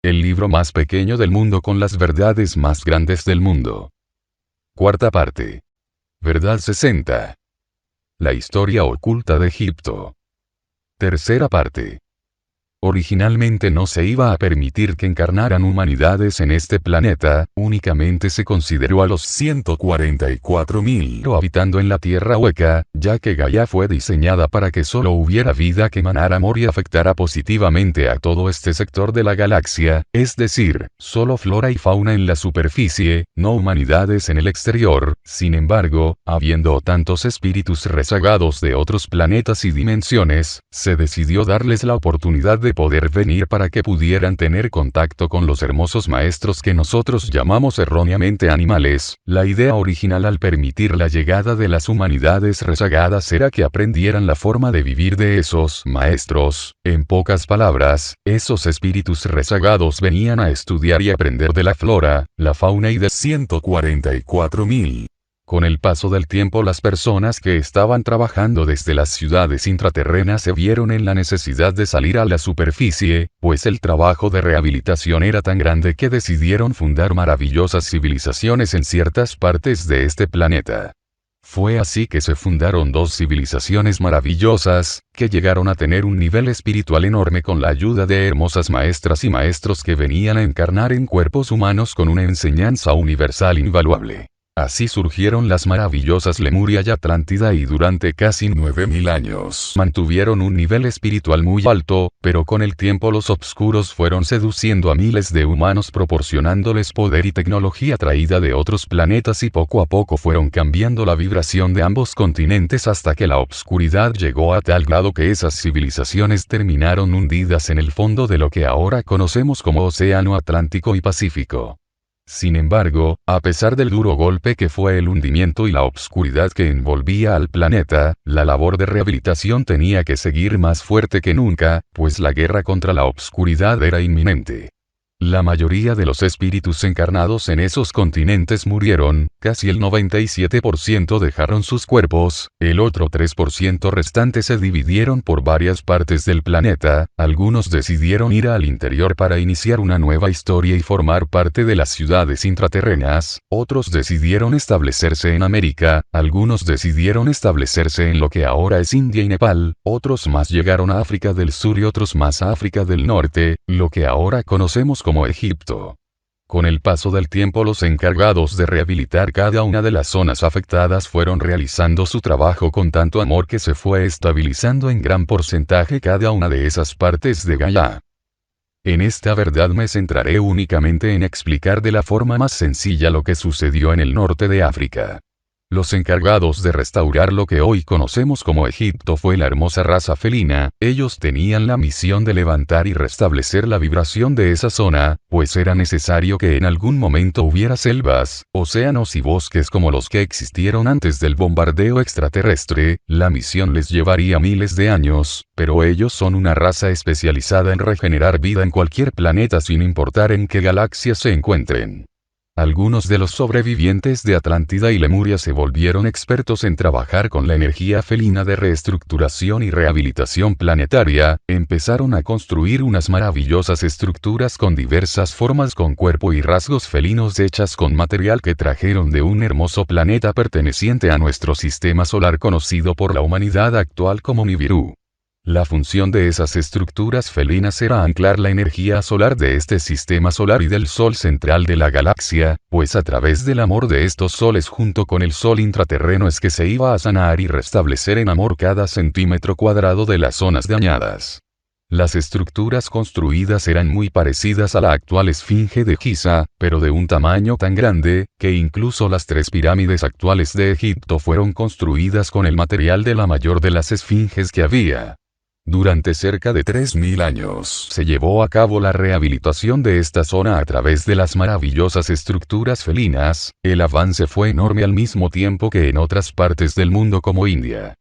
El libro más pequeño del mundo con las verdades más grandes del mundo. Cuarta parte. Verdad 60. La historia oculta de Egipto. Tercera parte. Originalmente no se iba a permitir que encarnaran humanidades en este planeta, únicamente se consideró a los 144.000 habitando en la Tierra hueca, ya que Gaia fue diseñada para que solo hubiera vida que emanara amor y afectara positivamente a todo este sector de la galaxia, es decir, solo flora y fauna en la superficie, no humanidades en el exterior. Sin embargo, habiendo tantos espíritus rezagados de otros planetas y dimensiones, se decidió darles la oportunidad de poder venir para que pudieran tener contacto con los hermosos maestros que nosotros llamamos erróneamente animales. La idea original al permitir la llegada de las humanidades rezagadas era que aprendieran la forma de vivir de esos maestros. En pocas palabras, esos espíritus rezagados venían a estudiar y aprender de la flora, la fauna y de 144.000. Con el paso del tiempo las personas que estaban trabajando desde las ciudades intraterrenas se vieron en la necesidad de salir a la superficie, pues el trabajo de rehabilitación era tan grande que decidieron fundar maravillosas civilizaciones en ciertas partes de este planeta. Fue así que se fundaron dos civilizaciones maravillosas, que llegaron a tener un nivel espiritual enorme con la ayuda de hermosas maestras y maestros que venían a encarnar en cuerpos humanos con una enseñanza universal invaluable. Así surgieron las maravillosas Lemuria y Atlántida y durante casi 9.000 años mantuvieron un nivel espiritual muy alto, pero con el tiempo los obscuros fueron seduciendo a miles de humanos proporcionándoles poder y tecnología traída de otros planetas y poco a poco fueron cambiando la vibración de ambos continentes hasta que la obscuridad llegó a tal grado que esas civilizaciones terminaron hundidas en el fondo de lo que ahora conocemos como Océano Atlántico y Pacífico. Sin embargo, a pesar del duro golpe que fue el hundimiento y la obscuridad que envolvía al planeta, la labor de rehabilitación tenía que seguir más fuerte que nunca, pues la guerra contra la obscuridad era inminente. La mayoría de los espíritus encarnados en esos continentes murieron, casi el 97% dejaron sus cuerpos, el otro 3% restante se dividieron por varias partes del planeta, algunos decidieron ir al interior para iniciar una nueva historia y formar parte de las ciudades intraterrenas, otros decidieron establecerse en América, algunos decidieron establecerse en lo que ahora es India y Nepal, otros más llegaron a África del Sur y otros más a África del Norte, lo que ahora conocemos como Egipto. Con el paso del tiempo los encargados de rehabilitar cada una de las zonas afectadas fueron realizando su trabajo con tanto amor que se fue estabilizando en gran porcentaje cada una de esas partes de Gaia. En esta verdad me centraré únicamente en explicar de la forma más sencilla lo que sucedió en el norte de África. Los encargados de restaurar lo que hoy conocemos como Egipto fue la hermosa raza felina, ellos tenían la misión de levantar y restablecer la vibración de esa zona, pues era necesario que en algún momento hubiera selvas, océanos y bosques como los que existieron antes del bombardeo extraterrestre. La misión les llevaría miles de años, pero ellos son una raza especializada en regenerar vida en cualquier planeta sin importar en qué galaxia se encuentren. Algunos de los sobrevivientes de Atlántida y Lemuria se volvieron expertos en trabajar con la energía felina de reestructuración y rehabilitación planetaria, empezaron a construir unas maravillosas estructuras con diversas formas con cuerpo y rasgos felinos hechas con material que trajeron de un hermoso planeta perteneciente a nuestro sistema solar conocido por la humanidad actual como Nibiru. La función de esas estructuras felinas era anclar la energía solar de este sistema solar y del sol central de la galaxia, pues a través del amor de estos soles junto con el sol intraterreno es que se iba a sanar y restablecer en amor cada centímetro cuadrado de las zonas dañadas. Las estructuras construidas eran muy parecidas a la actual Esfinge de Giza, pero de un tamaño tan grande, que incluso las 3 pirámides actuales de Egipto fueron construidas con el material de la mayor de las esfinges que había. Durante cerca de 3.000 años se llevó a cabo la rehabilitación de esta zona a través de las maravillosas estructuras felinas. El avance fue enorme al mismo tiempo que en otras partes del mundo como India.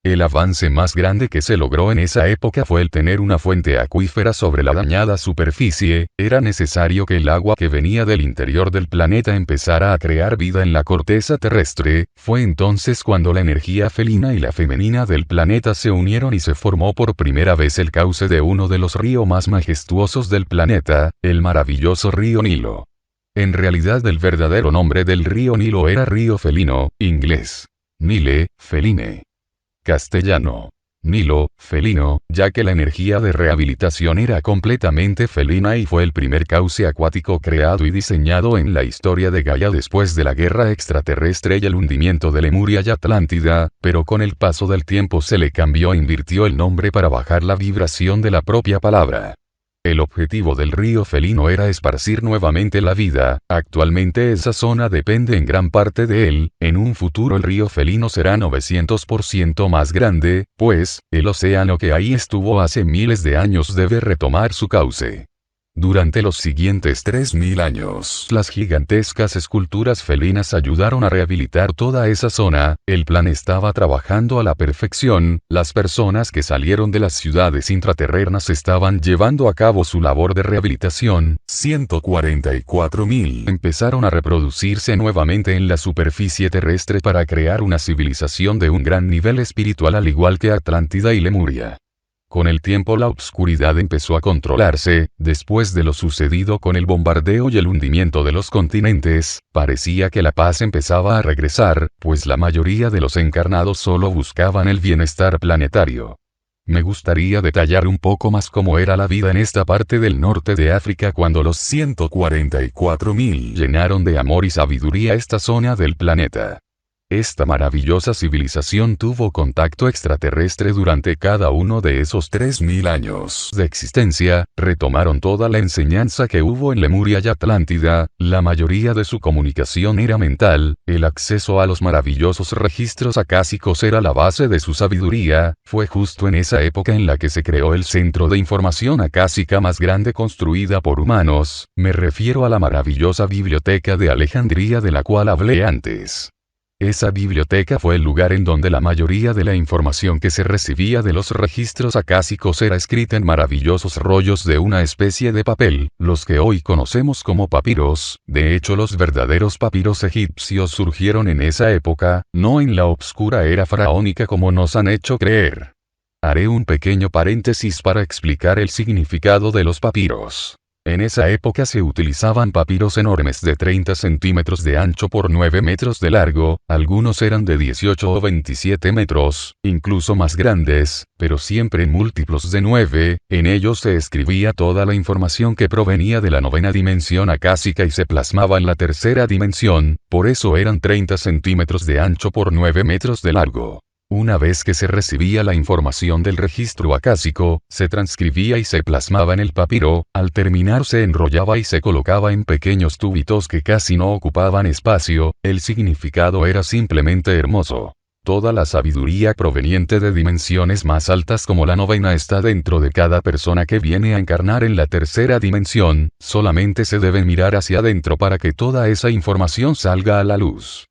El avance más grande que se logró en esa época fue el tener una fuente acuífera sobre la dañada superficie. Era necesario que el agua que venía del interior del planeta empezara a crear vida en la corteza terrestre. Fue entonces cuando la energía felina y la femenina del planeta se unieron y se formó por primera vez el cauce de uno de los ríos más majestuosos del planeta, el maravilloso río Nilo. En realidad el verdadero nombre del río Nilo era río felino, inglés. Nile, feline. Castellano. Nilo, felino, ya que la energía de rehabilitación era completamente felina y fue el primer cauce acuático creado y diseñado en la historia de Gaia después de la guerra extraterrestre y el hundimiento de Lemuria y Atlántida, pero con el paso del tiempo se le cambió e invirtió el nombre para bajar la vibración de la propia palabra. El objetivo del río felino era esparcir nuevamente la vida. Actualmente esa zona depende en gran parte de él. En un futuro el río felino será 900% más grande, pues, el océano que ahí estuvo hace miles de años debe retomar su cauce. Durante los siguientes 3000 años, las gigantescas esculturas felinas ayudaron a rehabilitar toda esa zona. El plan estaba trabajando a la perfección. Las personas que salieron de las ciudades intraterrenas estaban llevando a cabo su labor de rehabilitación. 144.000 empezaron a reproducirse nuevamente en la superficie terrestre para crear una civilización de un gran nivel espiritual al igual que Atlántida y Lemuria. Con el tiempo la obscuridad empezó a controlarse. Después de lo sucedido con el bombardeo y el hundimiento de los continentes, parecía que la paz empezaba a regresar, pues la mayoría de los encarnados solo buscaban el bienestar planetario. Me gustaría detallar un poco más cómo era la vida en esta parte del norte de África cuando los 144.000 llenaron de amor y sabiduría esta zona del planeta. Esta maravillosa civilización tuvo contacto extraterrestre durante cada uno de esos 3000 años de existencia. Retomaron toda la enseñanza que hubo en Lemuria y Atlántida. La mayoría de su comunicación era mental. El acceso a los maravillosos registros acásicos era la base de su sabiduría. Fue justo en esa época en la que se creó el centro de información acásica más grande construida por humanos. Me refiero a la maravillosa biblioteca de Alejandría de la cual hablé antes. Esa biblioteca fue el lugar en donde la mayoría de la información que se recibía de los registros acásicos era escrita en maravillosos rollos de una especie de papel, los que hoy conocemos como papiros. De hecho, los verdaderos papiros egipcios surgieron en esa época, no en la obscura era faraónica como nos han hecho creer. Haré un pequeño paréntesis para explicar el significado de los papiros. En esa época se utilizaban papiros enormes de 30 centímetros de ancho por 9 metros de largo, algunos eran de 18 o 27 metros, incluso más grandes, pero siempre en múltiplos de 9, en ellos se escribía toda la información que provenía de la novena dimensión acásica y se plasmaba en la tercera dimensión, por eso eran 30 centímetros de ancho por 9 metros de largo. Una vez que se recibía la información del registro acásico, se transcribía y se plasmaba en el papiro. Al terminar se enrollaba y se colocaba en pequeños tubitos que casi no ocupaban espacio. El significado era simplemente hermoso. Toda la sabiduría proveniente de dimensiones más altas como la novena está dentro de cada persona que viene a encarnar en la tercera dimensión. Solamente se debe mirar hacia adentro para que toda esa información salga a la luz.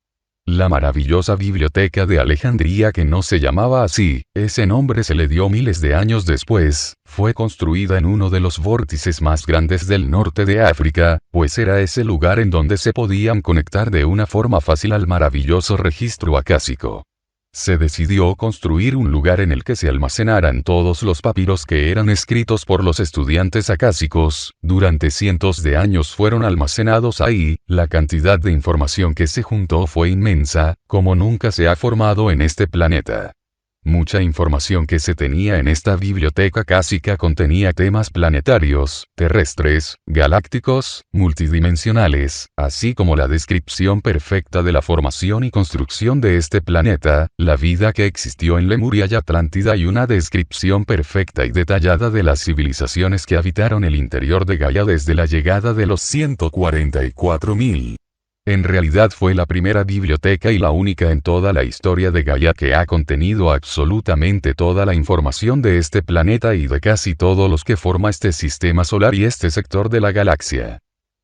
La maravillosa biblioteca de Alejandría, que no se llamaba así, ese nombre se le dio miles de años después, fue construida en uno de los vórtices más grandes del norte de África, pues era ese lugar en donde se podían conectar de una forma fácil al maravilloso registro acásico. Se decidió construir un lugar en el que se almacenaran todos los papiros que eran escritos por los estudiantes acásicos. Durante cientos de años fueron almacenados ahí. La cantidad de información que se juntó fue inmensa, como nunca se ha formado en este planeta. Mucha información que se tenía en esta biblioteca acásica contenía temas planetarios, terrestres, galácticos, multidimensionales, así como la descripción perfecta de la formación y construcción de este planeta, la vida que existió en Lemuria y Atlántida y una descripción perfecta y detallada de las civilizaciones que habitaron el interior de Gaia desde la llegada de los 144.000. En realidad fue la primera biblioteca y la única en toda la historia de Gaia que ha contenido absolutamente toda la información de este planeta y de casi todos los que forma este sistema solar y este sector de la galaxia.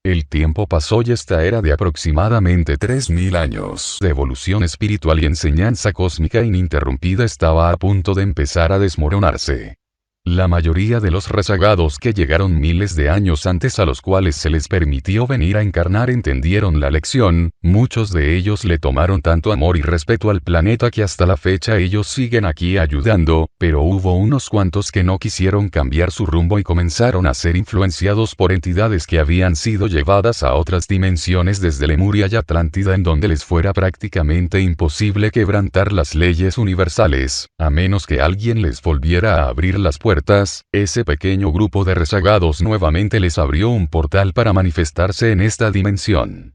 El tiempo pasó y esta era de aproximadamente 3000 años de evolución espiritual y enseñanza cósmica ininterrumpida estaba a punto de empezar a desmoronarse. La mayoría de los rezagados que llegaron miles de años antes a los cuales se les permitió venir a encarnar entendieron la lección, muchos de ellos le tomaron tanto amor y respeto al planeta que hasta la fecha ellos siguen aquí ayudando, pero hubo unos cuantos que no quisieron cambiar su rumbo y comenzaron a ser influenciados por entidades que habían sido llevadas a otras dimensiones desde Lemuria y Atlántida en donde les fuera prácticamente imposible quebrantar las leyes universales, a menos que alguien les volviera a abrir las puertas. Ese pequeño grupo de rezagados nuevamente les abrió un portal para manifestarse en esta dimensión.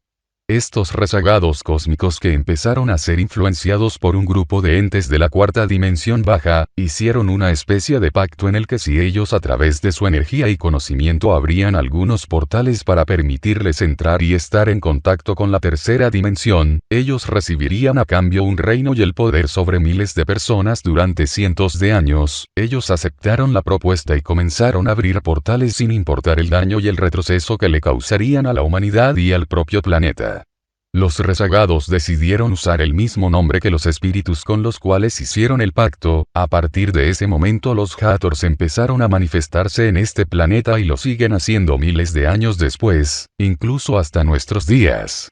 Estos rezagados cósmicos que empezaron a ser influenciados por un grupo de entes de la cuarta dimensión baja, hicieron una especie de pacto en el que si ellos a través de su energía y conocimiento abrían algunos portales para permitirles entrar y estar en contacto con la tercera dimensión, ellos recibirían a cambio un reino y el poder sobre miles de personas durante cientos de años. Ellos aceptaron la propuesta y comenzaron a abrir portales sin importar el daño y el retroceso que le causarían a la humanidad y al propio planeta. Los rezagados decidieron usar el mismo nombre que los espíritus con los cuales hicieron el pacto. A partir de ese momento los Hathors empezaron a manifestarse en este planeta y lo siguen haciendo miles de años después, incluso hasta nuestros días.